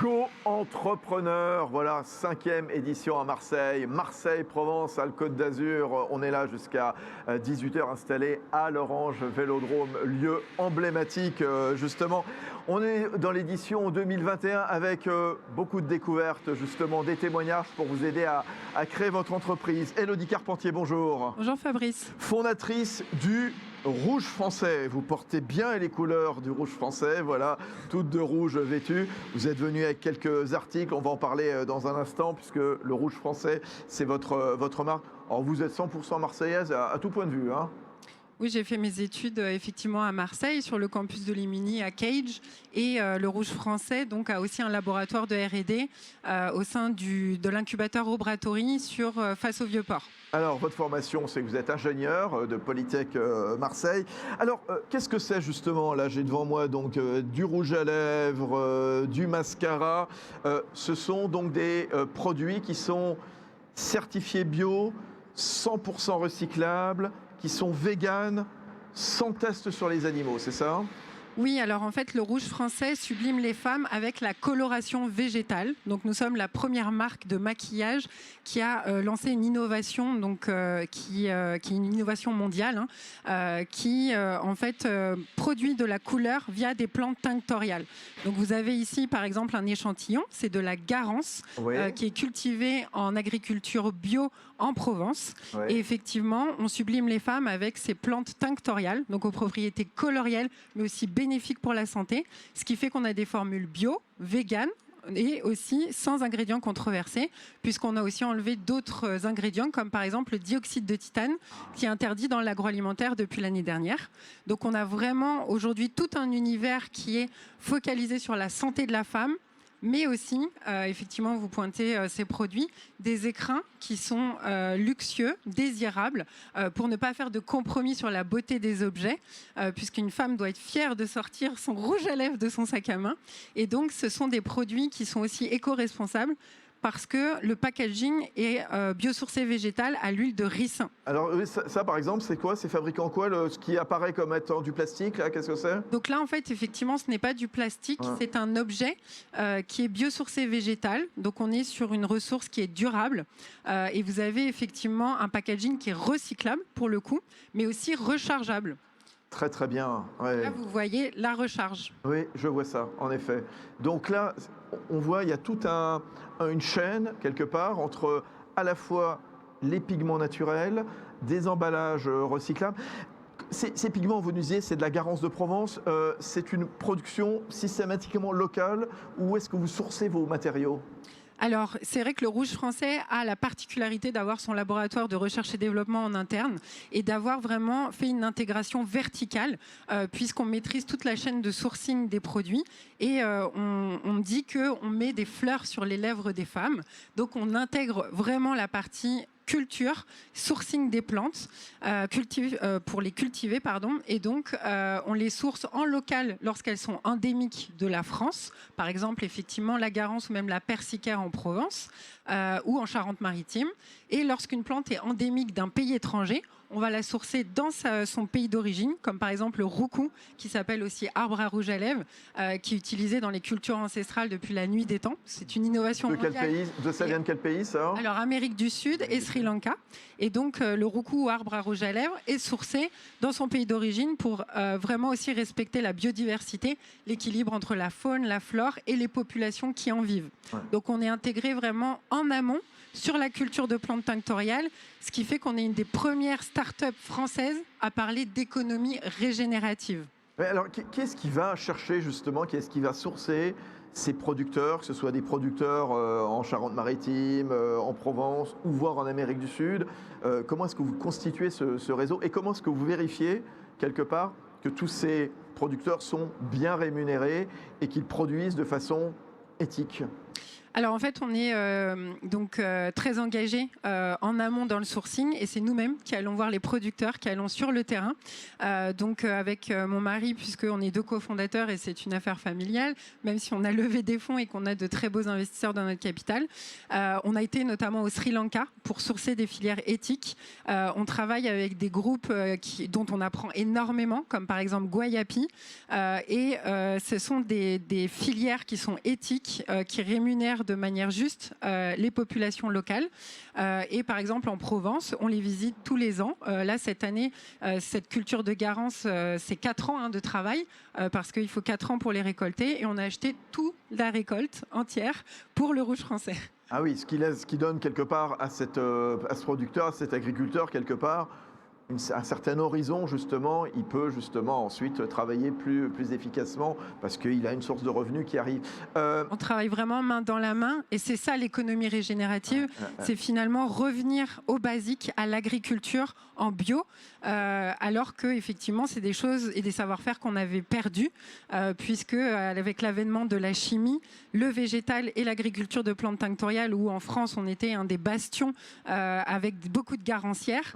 Co-entrepreneur, voilà, 5e édition à Marseille. Marseille, Provence, Alpes-Côte d'Azur. On est là jusqu'à 18h installé à l'Orange Vélodrome, lieu emblématique justement. On est dans l'édition 2021 avec beaucoup de découvertes, justement, des témoignages pour vous aider à créer votre entreprise. Élodie Carpentier, bonjour. Bonjour Fabrice. Fondatrice du Rouge Français. Vous portez bien les couleurs du Rouge Français, voilà, toutes de rouge vêtues. Vous êtes venu avec quelques articles, on va en parler dans un instant, puisque le Rouge Français, c'est votre marque. Alors vous êtes 100% marseillaise à tout point de vue, hein. Oui, j'ai fait mes études effectivement à Marseille, sur le campus de l'Imini à Cage. Et le Rouge Français donc, a aussi un laboratoire de R&D au sein de l'incubateur Obratory face au Vieux-Port. Alors, votre formation, c'est que vous êtes ingénieur de Polytech Marseille. Alors, qu'est-ce que c'est justement? Là, j'ai devant moi donc du rouge à lèvres, du mascara. Ce sont donc des produits qui sont certifiés bio, 100% recyclables, qui sont véganes, sans test sur les animaux, c'est ça? Oui, alors en fait, le Rouge Français sublime les femmes avec la coloration végétale. Donc nous sommes la première marque de maquillage qui a lancé une innovation qui est une innovation mondiale, qui en fait produit de la couleur via des plantes tinctoriales. Donc vous avez ici par exemple un échantillon, c'est de la garance, Oui. qui est cultivée en agriculture bio en Provence. Oui. Et effectivement, on sublime les femmes avec ces plantes tinctoriales, donc aux propriétés colorielles, mais aussi bénéfiques pour la santé, ce qui fait qu'on a des formules bio, véganes, et aussi sans ingrédients controversés, puisqu'on a aussi enlevé d'autres ingrédients, comme par exemple le dioxyde de titane, qui est interdit dans l'agroalimentaire depuis l'année dernière. Donc on a vraiment aujourd'hui tout un univers qui est focalisé sur la santé de la femme, mais aussi, effectivement, vous pointez ces produits, des écrins qui sont luxueux, désirables, pour ne pas faire de compromis sur la beauté des objets, puisqu'une femme doit être fière de sortir son rouge à lèvres de son sac à main. Et donc, ce sont des produits qui sont aussi éco-responsables, parce que le packaging est biosourcé végétal à l'huile de ricin. Alors ça par exemple, c'est quoi? C'est fabriqué en quoi? Ce qui apparaît comme étant du plastique, là, qu'est-ce que c'est? Donc là, en fait, effectivement, ce n'est pas du plastique, c'est un objet qui est biosourcé végétal. Donc on est sur une ressource qui est durable. Et vous avez effectivement un packaging qui est recyclable pour le coup, mais aussi rechargeable. Très très bien. Ouais. Là, vous voyez la recharge. Oui, je vois ça, en effet. Donc là, on voit, il y a toute une chaîne, quelque part, entre à la fois les pigments naturels, des emballages recyclables. Ces pigments, vous nous disiez, c'est de la Garance de Provence. C'est une production systématiquement locale. Où est-ce que vous sourcez vos matériaux? Alors, c'est vrai que le Rouge Français a la particularité d'avoir son laboratoire de recherche et développement en interne et d'avoir vraiment fait une intégration verticale, puisqu'on maîtrise toute la chaîne de sourcing des produits. Et on dit qu'on met des fleurs sur les lèvres des femmes. Donc, on intègre vraiment la partie culture, sourcing des plantes, pour les cultiver, pardon. Et donc, on les source en local lorsqu'elles sont endémiques de la France. Par exemple, effectivement, la Garance ou même la persicaire en Provence ou en Charente-Maritime. Et lorsqu'une plante est endémique d'un pays étranger, on va la sourcer dans son pays d'origine, comme par exemple le roucou, qui s'appelle aussi arbre à rouge à lèvres, qui est utilisé dans les cultures ancestrales depuis la nuit des temps. C'est une innovation mondiale. Quel pays? Ça vient de quel pays, ça? Alors, Amérique du Sud et Sri Lanka. Et donc, le roucou ou arbre à rouge à lèvres est sourcé dans son pays d'origine pour vraiment aussi respecter la biodiversité, l'équilibre entre la faune, la flore et les populations qui en vivent. Ouais. Donc, on est intégré vraiment en amont sur la culture de plantes tinctoriales, ce qui fait qu'on est une des premières startups françaises à parler d'économie régénérative. Mais alors, qui est-ce qui va chercher justement, qui est-ce qui va sourcer ces producteurs, que ce soit des producteurs en Charente-Maritime, en Provence ou voire en Amérique du Sud? Comment est-ce que vous constituez ce réseau et comment est-ce que vous vérifiez quelque part que tous ces producteurs sont bien rémunérés et qu'ils produisent de façon éthique? Alors en fait, on est très engagé en amont dans le sourcing et c'est nous-mêmes qui allons voir les producteurs, qui allons sur le terrain. Avec mon mari, puisqu'on est deux cofondateurs et c'est une affaire familiale, même si on a levé des fonds et qu'on a de très beaux investisseurs dans notre capital, on a été notamment au Sri Lanka pour sourcer des filières éthiques. On travaille avec des groupes dont on apprend énormément, comme par exemple Guayapi. Ce sont des filières qui sont éthiques, qui rémunèrent de manière juste les populations locales. Et par exemple, en Provence, on les visite tous les ans. Là, cette année, cette culture de Garance, c'est 4 ans de travail, parce qu'il faut 4 ans pour les récolter. Et on a acheté toute la récolte entière pour le rouge français. Ah oui, ce qui donne quelque part à ce producteur, à cet agriculteur, quelque part, un certain horizon, justement, il peut justement ensuite travailler plus efficacement parce qu'il a une source de revenus qui arrive. On travaille vraiment main dans la main et c'est ça l'économie régénérative, c'est finalement revenir au basique, à l'agriculture en bio, alors que effectivement c'est des choses et des savoir-faire qu'on avait perdus, puisque avec l'avènement de la chimie, le végétal et l'agriculture de plantes tinctoriales, où en France on était un des bastions avec beaucoup de garancières,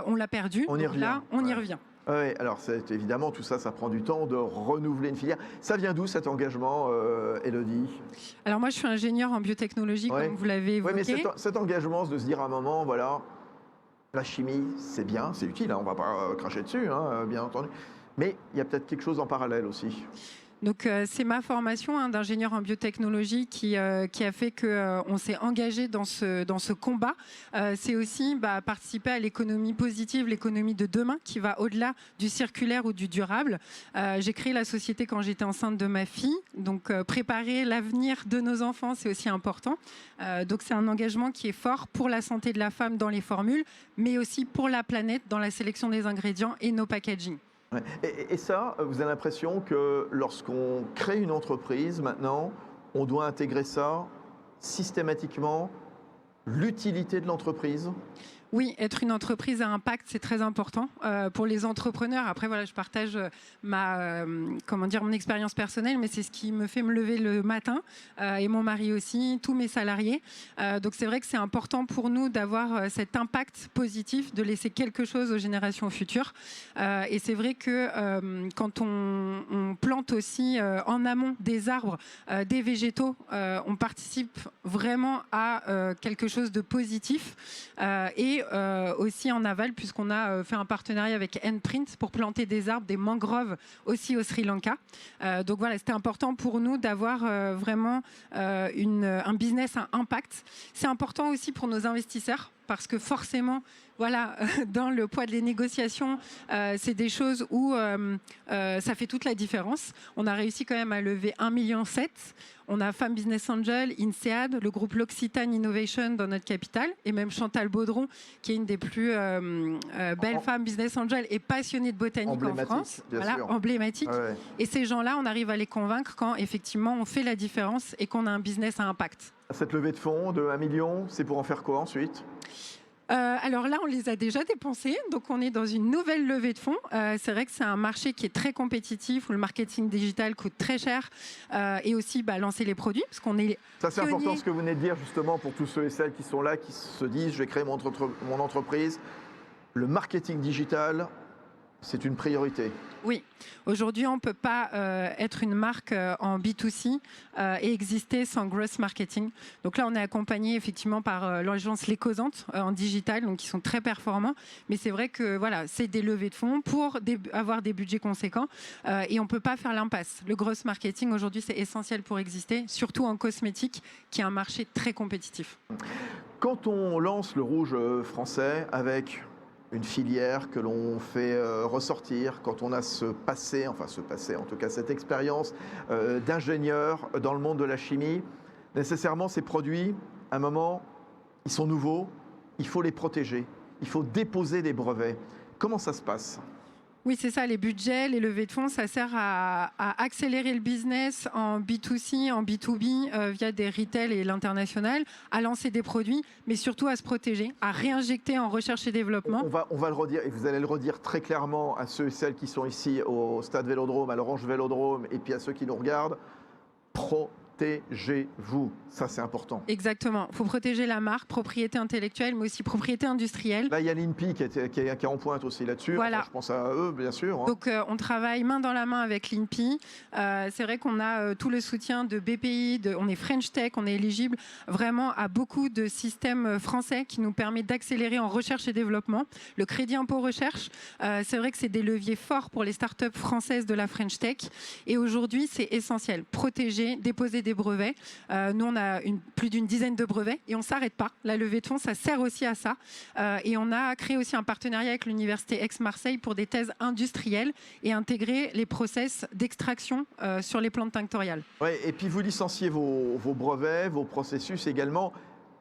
on l'a perdu. On y revient. Là, on y revient. Oui, alors évidemment, tout ça, ça prend du temps de renouveler une filière. Ça vient d'où cet engagement, Élodie? Alors moi, je suis ingénieure en biotechnologie, comme vous l'avez évoqué. Oui, mais cet engagement, de se dire à un moment, voilà, la chimie, c'est bien, c'est utile, on ne va pas cracher dessus, bien entendu. Mais il y a peut-être quelque chose en parallèle aussi. Donc c'est ma formation d'ingénieur en biotechnologie qui a fait qu'on s'est engagé dans ce combat. C'est aussi participer à l'économie positive, l'économie de demain qui va au-delà du circulaire ou du durable. J'ai créé la société quand j'étais enceinte de ma fille. Donc préparer l'avenir de nos enfants, c'est aussi important. Donc c'est un engagement qui est fort pour la santé de la femme dans les formules, mais aussi pour la planète dans la sélection des ingrédients et nos packaging. Et ça, vous avez l'impression que lorsqu'on crée une entreprise, maintenant, on doit intégrer ça systématiquement, l'utilité de l'entreprise? Oui, être une entreprise à impact, c'est très important pour les entrepreneurs. Après, voilà, je partage mon expérience personnelle, mais c'est ce qui me fait me lever le matin, et mon mari aussi, tous mes salariés. Donc c'est vrai que c'est important pour nous d'avoir cet impact positif, de laisser quelque chose aux générations futures. Et c'est vrai que quand on plante aussi en amont des arbres, des végétaux, on participe vraiment à quelque chose de positif. Et aussi en aval, puisqu'on a fait un partenariat avec Enprint pour planter des arbres, des mangroves aussi au Sri Lanka. Donc voilà, c'était important pour nous d'avoir vraiment un business à impact. C'est important aussi pour nos investisseurs, parce que forcément, voilà, dans le poids des négociations, c'est des choses où ça fait toute la différence. On a réussi quand même à lever 1,7 million. On a Femmes Business Angel, INSEAD, le groupe L'Occitane Innovation dans notre capital, et même Chantal Baudron, qui est une des plus belles femmes Business Angel et passionnée de botanique en France. Voilà, emblématique. Ouais. Et ces gens-là, on arrive à les convaincre quand effectivement on fait la différence et qu'on a un business à impact. Cette levée de fonds de 1 million, c'est pour en faire quoi ensuite ? Alors là, on les a déjà dépensés, donc on est dans une nouvelle levée de fonds. C'est vrai que c'est un marché qui est très compétitif, où le marketing digital coûte très cher, et aussi lancer les produits, parce qu'on est ça, c'est important ce que vous venez de dire, justement, pour tous ceux et celles qui sont là, qui se disent, je vais créer mon entreprise. Le marketing digital, c'est une priorité. Oui, aujourd'hui, on ne peut pas être une marque en B2C et exister sans growth marketing. Donc là, on est accompagné effectivement par l'agence Les Causantes en digital, donc qui sont très performants. Mais c'est vrai que voilà, c'est des levées de fonds pour avoir des budgets conséquents et on ne peut pas faire l'impasse. Le growth marketing, aujourd'hui, c'est essentiel pour exister, surtout en cosmétique, qui est un marché très compétitif. Quand on lance le rouge français avec une filière que l'on fait ressortir, quand on a ce passé, en tout cas cette expérience d'ingénieur dans le monde de la chimie, nécessairement ces produits, à un moment, ils sont nouveaux, il faut les protéger, il faut déposer des brevets. Comment ça se passe ? Oui, c'est ça, les budgets, les levées de fonds, ça sert à accélérer le business en B2C, en B2B, via des retail et l'international, à lancer des produits, mais surtout à se protéger, à réinjecter en recherche et développement. On va le redire, et vous allez le redire très clairement à ceux et celles qui sont ici au Stade Vélodrome, à l'Orange Vélodrome, et puis à ceux qui nous regardent. protégez-vous. Ça, c'est important. Exactement. Il faut protéger la marque, propriété intellectuelle, mais aussi propriété industrielle. Là, il y a l'INPI qui est en pointe aussi là-dessus. Voilà. Enfin, je pense à eux, bien sûr. Donc, on travaille main dans la main avec l'INPI. C'est vrai qu'on a tout le soutien de BPI, on est French Tech, on est éligible vraiment à beaucoup de systèmes français qui nous permettent d'accélérer en recherche et développement. Le crédit impôt recherche, c'est vrai que c'est des leviers forts pour les startups françaises de la French Tech. Et aujourd'hui, c'est essentiel. Protéger, déposer des brevets. Nous, on a plus d'une dizaine de brevets et on ne s'arrête pas. La levée de fonds, ça sert aussi à ça. Et on a créé aussi un partenariat avec l'Université Aix-Marseille pour des thèses industrielles et intégrer les process d'extraction sur les plantes tinctoriales. Ouais, et puis vous licenciez vos brevets, vos processus également,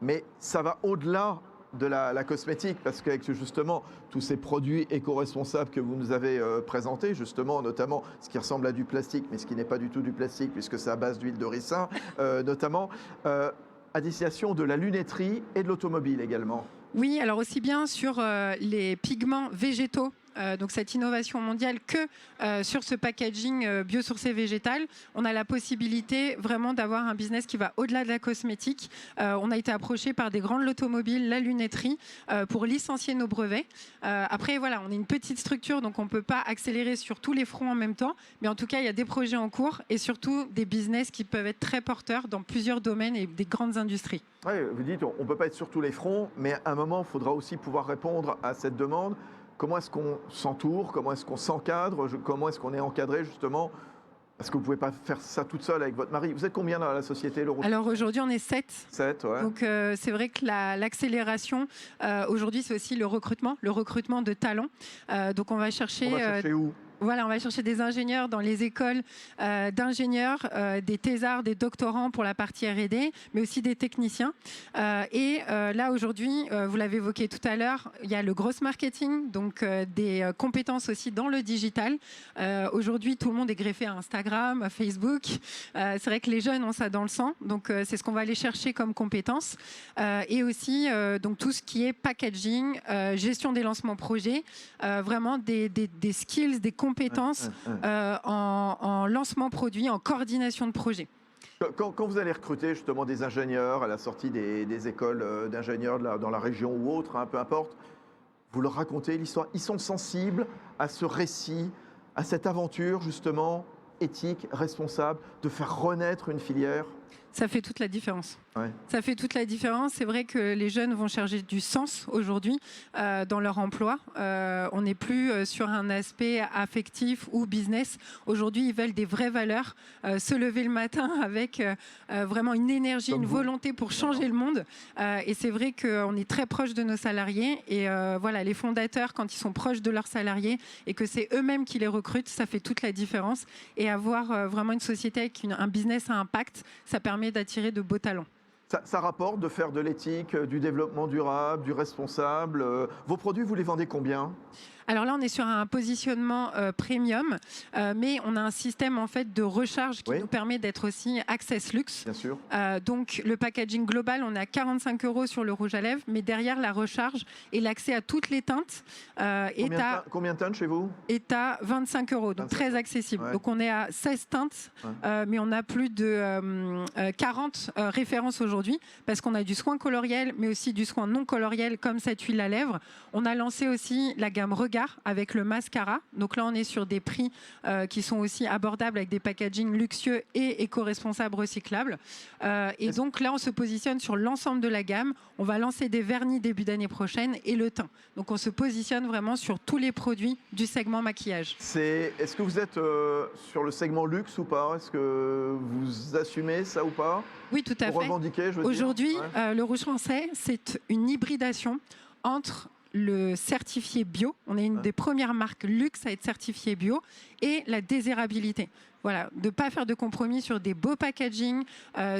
mais ça va au-delà de la cosmétique, parce qu'avec justement tous ces produits éco-responsables que vous nous avez présentés, justement, notamment ce qui ressemble à du plastique, mais ce qui n'est pas du tout du plastique, puisque c'est à base d'huile de ricin, notamment, à destination de la lunetterie et de l'automobile également. Oui, alors aussi bien sur les pigments végétaux, donc cette innovation mondiale, que sur ce packaging biosourcé végétal. On a la possibilité vraiment d'avoir un business qui va au-delà de la cosmétique. On a été approché par des grands de l'automobile, la lunetterie, pour licencier nos brevets. Après, voilà, on est une petite structure, donc on ne peut pas accélérer sur tous les fronts en même temps. Mais en tout cas, il y a des projets en cours et surtout des business qui peuvent être très porteurs dans plusieurs domaines et des grandes industries. Oui, vous dites, on ne peut pas être sur tous les fronts, mais à un moment, il faudra aussi pouvoir répondre à cette demande. Comment est-ce qu'on s'entoure? Comment est-ce qu'on s'encadre? Comment est-ce qu'on est encadré, justement? Parce que vous ne pouvez pas faire ça toute seule avec votre mari. Vous êtes combien dans la société, Laurent? Alors aujourd'hui, on est 7. 7, ouais. Donc c'est vrai que l'accélération, aujourd'hui, c'est aussi le recrutement de talents. Donc on va chercher... On va chercher où? Voilà, on va chercher des ingénieurs dans les écoles d'ingénieurs, des thésards, des doctorants pour la partie R&D, mais aussi des techniciens. Là, aujourd'hui, vous l'avez évoqué tout à l'heure, il y a le gross marketing, donc des compétences aussi dans le digital. Aujourd'hui, tout le monde est greffé à Instagram, à Facebook. C'est vrai que les jeunes ont ça dans le sang, donc c'est ce qu'on va aller chercher comme compétences. Et aussi, donc tout ce qui est packaging, gestion des lancements projets, vraiment des skills, des compétences en lancement produit, en coordination de projet. Quand vous allez recruter justement des ingénieurs à la sortie des écoles d'ingénieurs dans la région ou autre, peu importe, vous leur racontez l'histoire. Ils sont sensibles à ce récit, à cette aventure justement éthique, responsable, de faire renaître une filière. Ça fait toute la différence. Ouais. Ça fait toute la différence. C'est vrai que les jeunes vont chercher du sens aujourd'hui dans leur emploi. On n'est plus sur un aspect affectif ou business. Aujourd'hui, ils veulent des vraies valeurs, se lever le matin avec vraiment une énergie, une volonté pour changer le monde. Et c'est vrai qu'on est très proche de nos salariés. Et voilà, les fondateurs, quand ils sont proches de leurs salariés et que c'est eux-mêmes qui les recrutent, ça fait toute la différence. Et avoir vraiment une société avec un business à impact, ça permet d'attirer de beaux talents. Ça rapporte de faire de l'éthique, du développement durable, du responsable. Vos produits, vous les vendez combien ? Alors là, on est sur un positionnement premium, mais on a un système en fait de recharge qui nous permet d'être aussi Access Luxe. Bien sûr. Donc le packaging global, on a 45 € sur le rouge à lèvres, mais derrière la recharge et l'accès à toutes les teintes combien de teintes chez vous? Est à 25 €, donc très accessible. Ouais. Donc on est à 16 teintes, mais on a plus de 40 références aujourd'hui, parce qu'on a du soin coloriel, mais aussi du soin non coloriel, comme cette huile à lèvres. On a lancé aussi la gamme Regard avec le mascara. Donc là, on est sur des prix qui sont aussi abordables avec des packaging luxueux et éco-responsables recyclables. Et donc là, on se positionne sur l'ensemble de la gamme. On va lancer des vernis début d'année prochaine et le teint. Donc on se positionne vraiment sur tous les produits du segment maquillage. Est-ce que vous êtes sur le segment luxe ou pas? Est-ce que vous assumez ça ou pas? Oui, tout à fait. Aujourd'hui, le Rouge Français, c'est une hybridation entre le certifié bio, on est une des premières marques luxe à être certifiée bio, et la désirabilité. Voilà, de ne pas faire de compromis sur des beaux packaging,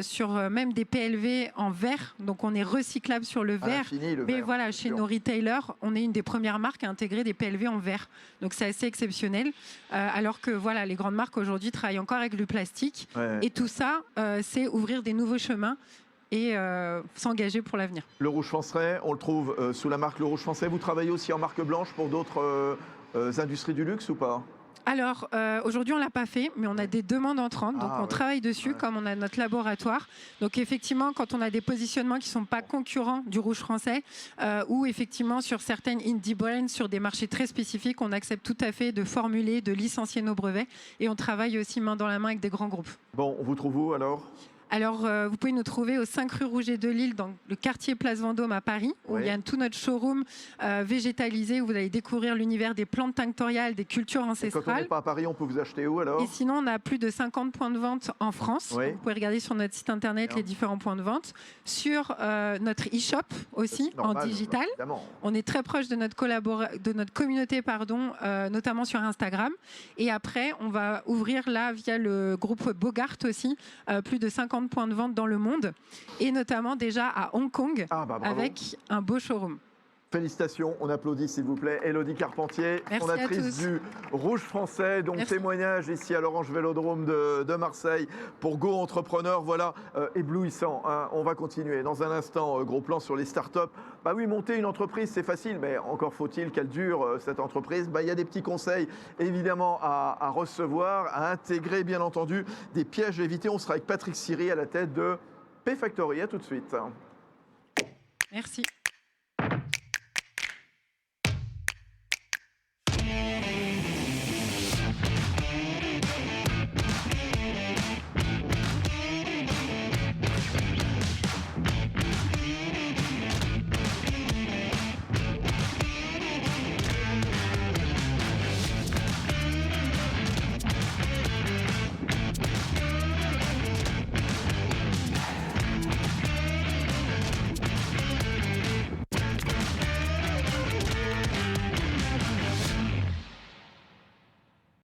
sur même des PLV en verre, donc on est recyclable sur le verre. Mais voilà, chez nos retailers, on est une des premières marques à intégrer des PLV en verre. Donc c'est assez exceptionnel, alors que voilà, les grandes marques aujourd'hui travaillent encore avec du plastique. Et tout ça, c'est ouvrir des nouveaux chemins et s'engager pour l'avenir. Le Rouge Français, on le trouve sous la marque Le Rouge Français. Vous travaillez aussi en marque blanche pour d'autres industries du luxe ou pas? Alors, aujourd'hui, on ne l'a pas fait, mais on a des demandes entrantes, donc on travaille dessus, comme on a notre laboratoire. Donc, effectivement, quand on a des positionnements qui ne sont pas concurrents du rouge français, ou effectivement sur certaines indie brands, sur des marchés très spécifiques, on accepte tout à fait de formuler, de licencier nos brevets, et on travaille aussi main dans la main avec des grands groupes. Bon, on vous trouve où alors ? Alors, vous pouvez nous trouver au 5 rue Rouget de Lille, dans le quartier Place Vendôme à Paris, où il y a tout notre showroom végétalisé, où vous allez découvrir l'univers des plantes tinctoriales, des cultures ancestrales. Et quand on n'est pas à Paris, on peut vous acheter où alors ? Et sinon, on a plus de 50 points de vente en France. Oui. Vous pouvez regarder sur notre site internet les différents points de vente. Sur notre e-shop aussi, normal, en digital. Évidemment. On est très proche de notre communauté, notamment sur Instagram. Et après, on va ouvrir là, via le groupe Bogart aussi, plus de 50 points de vente dans le monde, et notamment déjà à Hong Kong, avec un beau showroom. Félicitations, on applaudit s'il vous plaît. Élodie Carpentier, fondatrice du Rouge Français, donc témoignage ici à l'Orange Vélodrome de Marseille pour Go Entrepreneur. Voilà, éblouissant. Hein. On va continuer. Dans un instant, gros plan sur les startups. Bah oui, monter une entreprise, c'est facile, mais encore faut-il qu'elle dure, cette entreprise. Bah, il y a des petits conseils, évidemment, à recevoir, à intégrer, bien entendu, des pièges à éviter. On sera avec Patrick Siri à la tête de P-Factory. À tout de suite. Merci.